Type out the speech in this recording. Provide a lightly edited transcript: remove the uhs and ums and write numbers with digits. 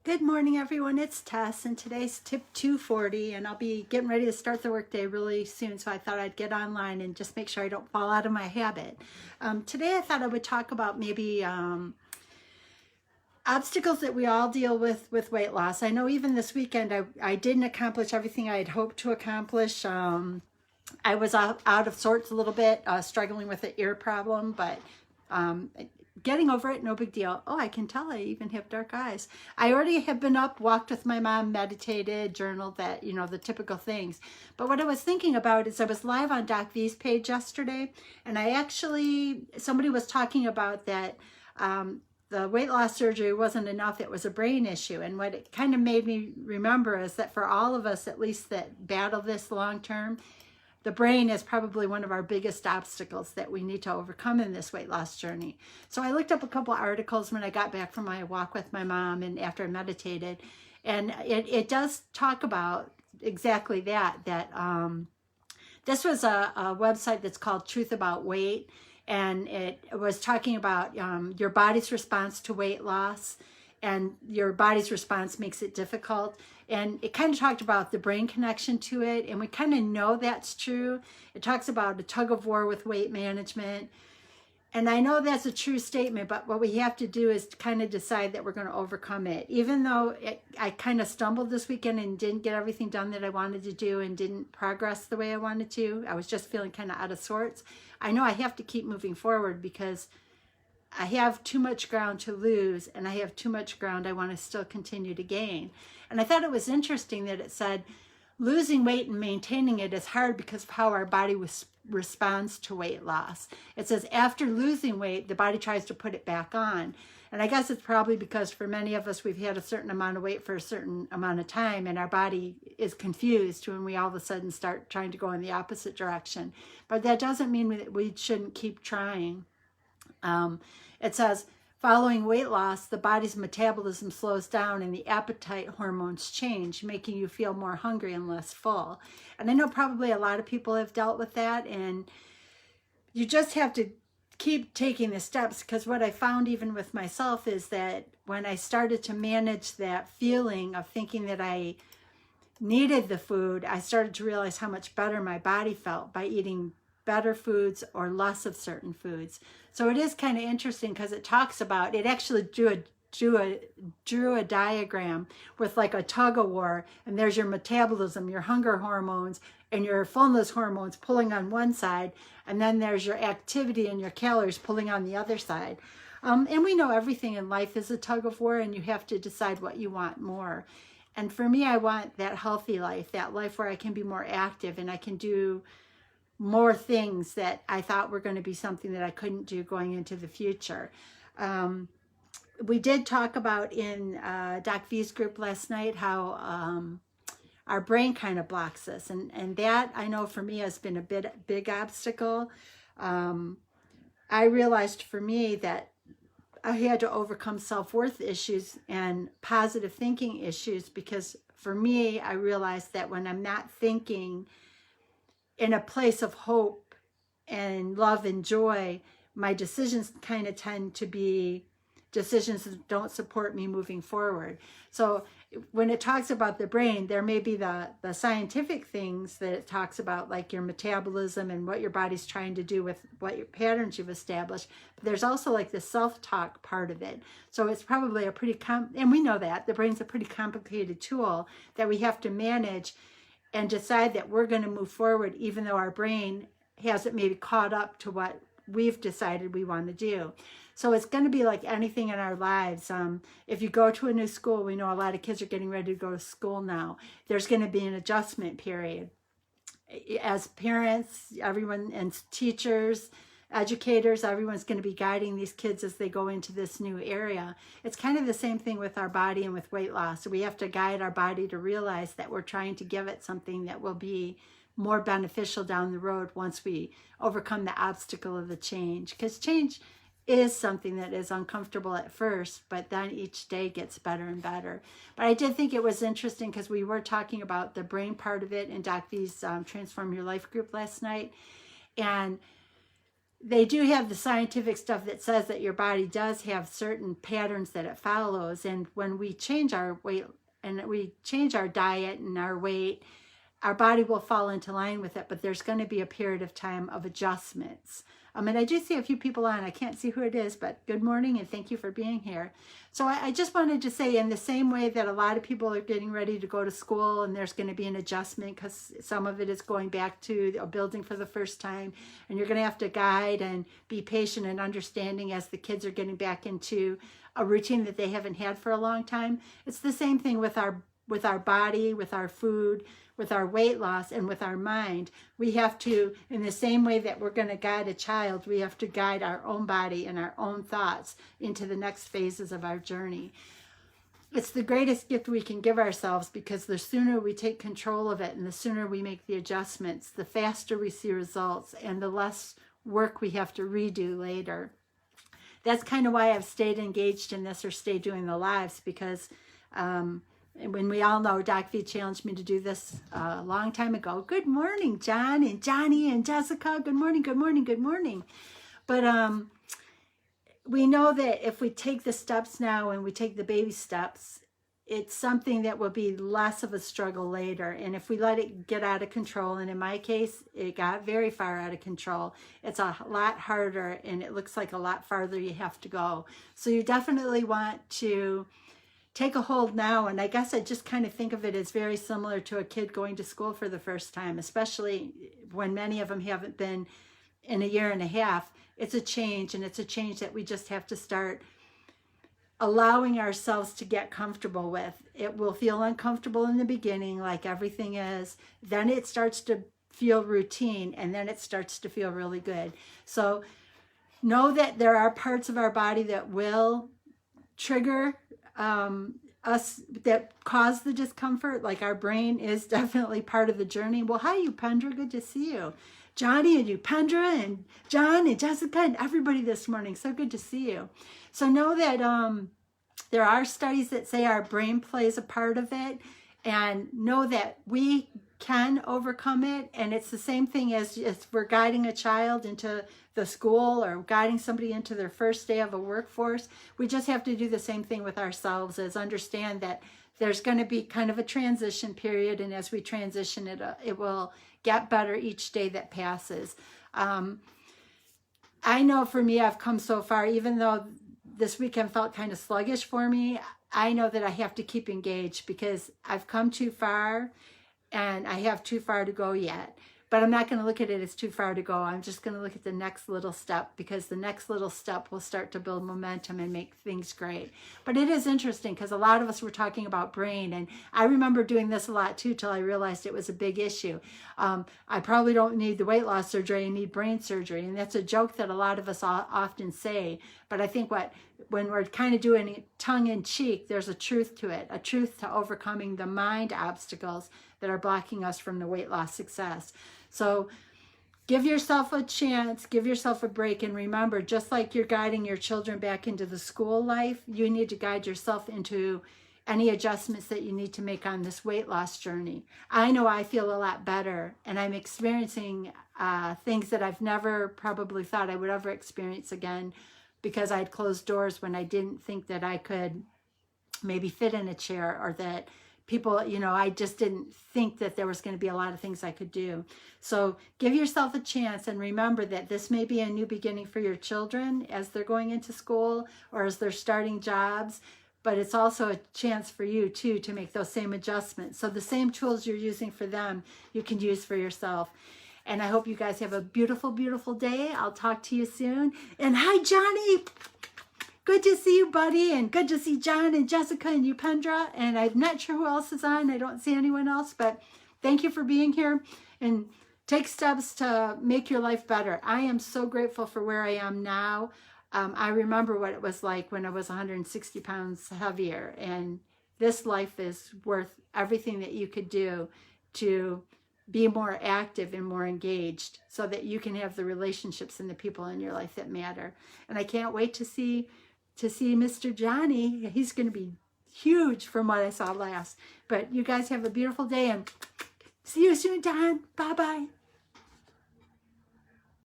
Good morning, everyone. It's Tess, and today's tip 240, and I'll be getting ready to start the workday really soon, so I thought I'd get online and just make sure I don't fall out of my habit. Today I thought I would talk about maybe obstacles that we all deal with weight loss. I know even this weekend I didn't accomplish everything I had hoped to accomplish. I was out of sorts a little bit, struggling with an ear problem, but getting over it, no big deal. Oh, I can tell I even have dark eyes. I already have been up, walked with my mom, meditated, journaled, that, the typical things. But what I was thinking about is I was live on Doc V's page yesterday, and somebody was talking about that the weight loss surgery wasn't enough. It was a brain issue. And what it kind of made me remember is that for all of us, at least that battle this long term, the brain is probably one of our biggest obstacles that we need to overcome in this weight loss journey. So I looked up a couple articles when I got back from my walk with my mom and after I meditated. And it does talk about exactly that this was a website that's called Truth About Weight. And it was talking about your body's response to weight loss, and your body's response makes it difficult. And it kind of talked about the brain connection to it, and we kind of know that's true. It talks about a tug of war with weight management. And I know that's a true statement, but what we have to do is to kind of decide that we're going to overcome it. Even though I kind of stumbled this weekend and didn't get everything done that I wanted to do and didn't progress the way I wanted to, I was just feeling kind of out of sorts. I know I have to keep moving forward because I have too much ground to lose, and I have too much ground I want to still continue to gain. And I thought it was interesting that it said losing weight and maintaining it is hard because of how our body responds to weight loss. It says after losing weight, the body tries to put it back on. And I guess it's probably because for many of us, we've had a certain amount of weight for a certain amount of time, and our body is confused when we all of a sudden start trying to go in the opposite direction. But that doesn't mean that we shouldn't keep trying. It says, following weight loss, the body's metabolism slows down and the appetite hormones change, making you feel more hungry and less full. And I know probably a lot of people have dealt with that, and you just have to keep taking the steps, because what I found even with myself is that when I started to manage that feeling of thinking that I needed the food, I started to realize how much better my body felt by eating better foods or less of certain foods. So it is kind of interesting because it talks about, it actually drew a diagram with like a tug of war, and there's your metabolism, your hunger hormones, and your fullness hormones pulling on one side, and then there's your activity and your calories pulling on the other side. And we know everything in life is a tug of war, and you have to decide what you want more. And for me, I want that healthy life, that life where I can be more active and I can do more things that I thought were going to be something that I couldn't do going into the future. We did talk about in Doc V's group last night how our brain kind of blocks us. And that, I know for me, has been a big obstacle. I realized for me that I had to overcome self-worth issues and positive thinking issues, because for me, I realized that when I'm not thinking in a place of hope and love and joy, my decisions kind of tend to be decisions that don't support me moving forward. So when it talks about the brain, there may be the scientific things that it talks about, like your metabolism and what your body's trying to do with what your patterns you've established. But there's also like the self-talk part of it. So it's probably a pretty, and we know that the brain's a pretty complicated tool that we have to manage and decide that we're going to move forward, even though our brain hasn't maybe caught up to what we've decided we want to do. So it's going to be like anything in our lives. If you go to a new school, we know a lot of kids are getting ready to go to school now. There's going to be an adjustment period. As parents, everyone, and teachers, educators, everyone's going to be guiding these kids as they go into this new area. It's kind of the same thing with our body and with weight loss. So we have to guide our body to realize that we're trying to give it something that will be more beneficial down the road once we overcome the obstacle of the change. Because change is something that is uncomfortable at first, but then each day gets better and better. But I did think it was interesting because we were talking about the brain part of it in Doc V's Transform Your Life group last night. And they do have the scientific stuff that says that your body does have certain patterns that it follows. And when we change our weight and we change our diet and our weight, our body will fall into line with it, but there's going to be a period of time of adjustments. And I do see a few people on. I can't see who it is, but good morning and thank you for being here. So I just wanted to say, in the same way that a lot of people are getting ready to go to school and there's going to be an adjustment because some of it is going back to a building for the first time, and you're going to have to guide and be patient and understanding as the kids are getting back into a routine that they haven't had for a long time. It's the same thing with our body, with our food, with our weight loss, and with our mind. We have to, in the same way that we're going to guide a child, we have to guide our own body and our own thoughts into the next phases of our journey. It's the greatest gift we can give ourselves, because the sooner we take control of it and the sooner we make the adjustments, the faster we see results and the less work we have to redo later. That's kind of why I've stayed engaged in this, or stayed doing the lives, because when we all know Doc V challenged me to do this a long time ago. Good morning, John and Johnny and Jessica. Good morning, good morning, good morning. But we know that if we take the steps now and we take the baby steps, it's something that will be less of a struggle later. And if we let it get out of control, and in my case, it got very far out of control, it's a lot harder and it looks like a lot farther you have to go. So you definitely want to take a hold now. And I guess I just kind of think of it as very similar to a kid going to school for the first time, especially when many of them haven't been in a year and a half. It's a change, and it's a change that we just have to start allowing ourselves to get comfortable with. It will feel uncomfortable in the beginning, like everything is. Then it starts to feel routine, and then it starts to feel really good. So know that there are parts of our body that will trigger us, that cause the discomfort. Like our brain is definitely part of the journey. Well, hi, Upendra, good to see you. Johnny and Upendra and John and Jessica and everybody this morning, so good to see you. So know that there are studies that say our brain plays a part of it, and know that we can overcome it. And it's the same thing as if we're guiding a child into the school or guiding somebody into their first day of a workforce. We just have to do the same thing with ourselves, as understand that there's going to be kind of a transition period, and as we transition it will get better each day that passes. I know for me, I've come so far. Even though this weekend felt kind of sluggish for me, I know that I have to keep engaged, because I've come too far and I have too far to go yet. But I'm not going to look at it as too far to go. I'm just going to look at the next little step, because the next little step will start to build momentum and make things great. But it is interesting, because a lot of us were talking about brain, and I remember doing this a lot too, till I realized it was a big issue. I probably don't need the weight loss surgery, I need brain surgery. And that's a joke that a lot of us often say. But I think when we're kind of doing it tongue in cheek, there's a truth to it, a truth to overcoming the mind obstacles that are blocking us from the weight loss success. So give yourself a chance, give yourself a break, and remember, just like you're guiding your children back into the school life, you need to guide yourself into any adjustments that you need to make on this weight loss journey. I know I feel a lot better, and I'm experiencing things that I've never probably thought I would ever experience again, because I'd closed doors when I didn't think that I could maybe fit in a chair, or that people, I just didn't think that there was going to be a lot of things I could do. So give yourself a chance, and remember that this may be a new beginning for your children as they're going into school or as they're starting jobs, but it's also a chance for you too to make those same adjustments. So the same tools you're using for them, you can use for yourself. And I hope you guys have a beautiful, beautiful day. I'll talk to you soon. And hi, Johnny. Good to see you, buddy, and good to see John and Jessica and Upendra. And I'm not sure who else is on. I don't see anyone else, but thank you for being here, and take steps to make your life better. I am so grateful for where I am now. I remember what it was like when I was 160 pounds heavier, and this life is worth everything that you could do to be more active and more engaged, so that you can have the relationships and the people in your life that matter. And I can't wait to see Mr. Johnny. He's going to be huge from what I saw last. But you guys have a beautiful day, and see you soon, Don. Bye-bye.